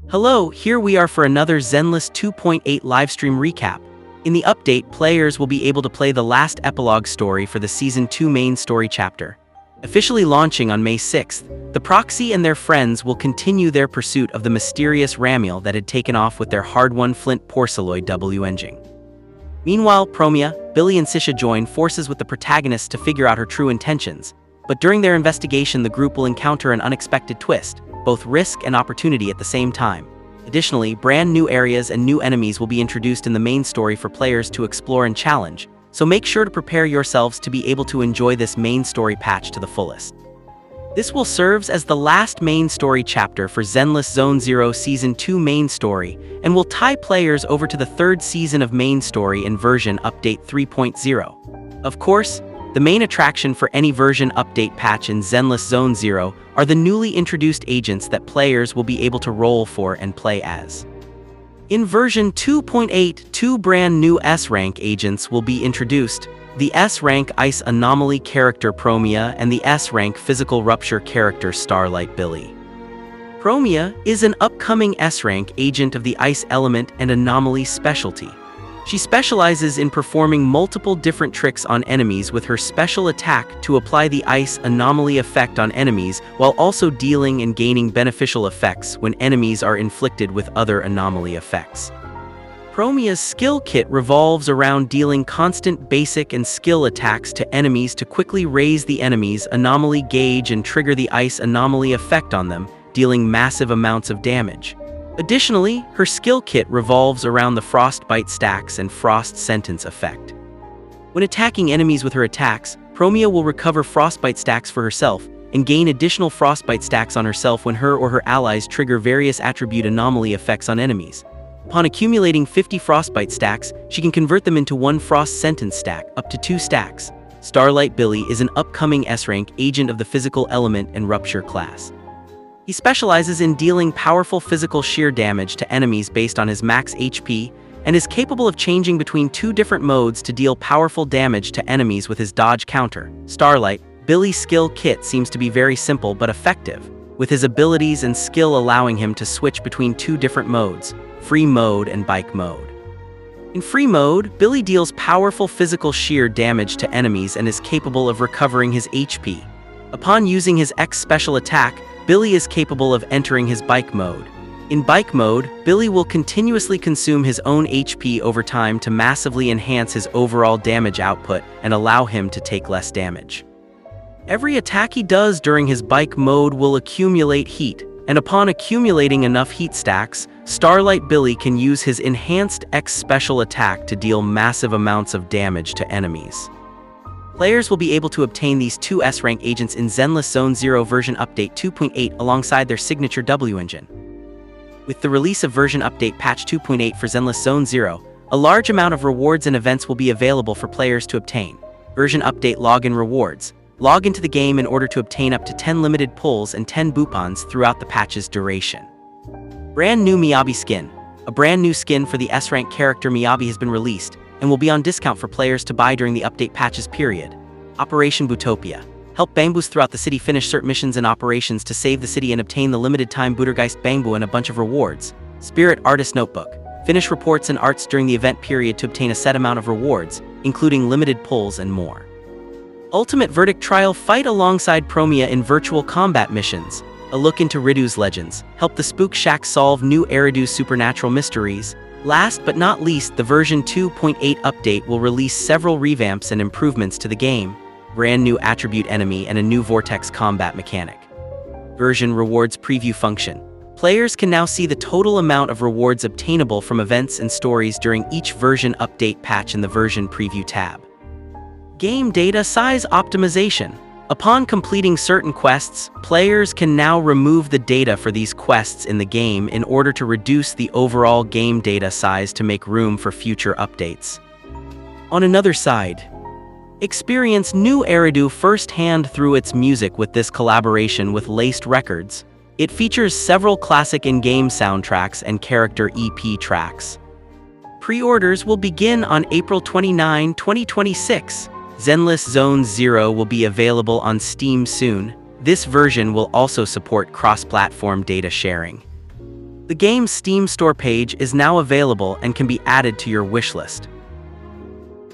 Hello, here we are for another Zenless 2.8 livestream recap. In the update, players will be able to play the last epilogue story for the Season 2 main story chapter. Officially launching on May 6th, the Proxy and their friends will continue their pursuit of the mysterious Ramiel that had taken off with their hard-won Flint Porceloid W engine. Meanwhile, Promia, Billy and Sisha join forces with the protagonists to figure out her true intentions. But during their investigation, the group will encounter an unexpected twist, both risk and opportunity at the same time. Additionally, brand new areas and new enemies will be introduced in the main story for players to explore and challenge, so make sure to prepare yourselves to be able to enjoy this main story patch to the fullest. This will serve as the last main story chapter for Zenless Zone Zero Season 2 main story, and will tie players over to the third season of main story in version update 3.0. Of course, the main attraction for any version update patch in Zenless Zone Zero are the newly introduced agents that players will be able to roll for and play as. In version 2.8, two brand new S-rank agents will be introduced: the S-rank Ice Anomaly character Promia and the S-rank Physical Rupture character Starlight Billy. Promia is an upcoming S-rank agent of the Ice Element and Anomaly specialty. She specializes in performing multiple different tricks on enemies with her special attack to apply the Ice Anomaly effect on enemies, while also dealing and gaining beneficial effects when enemies are inflicted with other anomaly effects. Promia's skill kit revolves around dealing constant basic and skill attacks to enemies to quickly raise the enemy's anomaly gauge and trigger the Ice Anomaly effect on them, dealing massive amounts of damage. Additionally, her skill kit revolves around the Frostbite stacks and Frost Sentence effect. When attacking enemies with her attacks, Promia will recover Frostbite stacks for herself and gain additional Frostbite stacks on herself when her or her allies trigger various attribute anomaly effects on enemies. Upon accumulating 50 Frostbite stacks, she can convert them into one Frost Sentence stack, up to 2 stacks. Starlight Billy is an upcoming S-rank agent of the Physical Element and Rupture class. He specializes in dealing powerful physical shear damage to enemies based on his max HP, and is capable of changing between 2 different modes to deal powerful damage to enemies with his dodge counter. Starlight Billy's skill kit seems to be very simple but effective, with his abilities and skill allowing him to switch between 2 different modes, free mode and bike mode. In free mode, Billy deals powerful physical shear damage to enemies and is capable of recovering his HP. Upon using his X special attack, Billy is capable of entering his bike mode. In bike mode, Billy will continuously consume his own HP over time to massively enhance his overall damage output and allow him to take less damage. Every attack he does during his bike mode will accumulate heat, and upon accumulating enough heat stacks, Starlight Billy can use his enhanced X special attack to deal massive amounts of damage to enemies. Players will be able to obtain these 2 S-rank agents in Zenless Zone Zero version update 2.8 alongside their signature W engine. With the release of version update patch 2.8 for Zenless Zone Zero, a large amount of rewards and events will be available for players to obtain. Version update login rewards. Log into the game in order to obtain up to 10 limited pulls and 10 boopons throughout the patch's duration. Brand new Miyabi skin. A brand new skin for the S-rank character Miyabi has been released, and will be on discount for players to buy during the update patches period. Operation Bootopia. Help Bangbus throughout the city finish certain missions and operations to save the city and obtain the limited time Bootergeist Bangbu and a bunch of rewards. Spirit Artist Notebook. Finish reports and arts during the event period to obtain a set amount of rewards, including limited pulls and more. Ultimate Verdict Trial. Fight alongside Promia in virtual combat missions. A look into Ridu's legends. Help the Spook Shack solve new Eridu supernatural mysteries. Last but not least, the version 2.8 update will release several revamps and improvements to the game, brand new attribute enemy and a new vortex combat mechanic. Version rewards preview function. Players can now see the total amount of rewards obtainable from events and stories during each version update patch in the version preview tab. Game data size optimization. Upon completing certain quests, players can now remove the data for these quests in the game in order to reduce the overall game data size to make room for future updates. On another side, experience new Eridu firsthand through its music with this collaboration with Laced Records. It features several classic in-game soundtracks and character EP tracks. Pre-orders will begin on April 29, 2026. Zenless Zone Zero will be available on Steam soon. This version will also support cross-platform data sharing. The game's Steam store page is now available and can be added to your wishlist.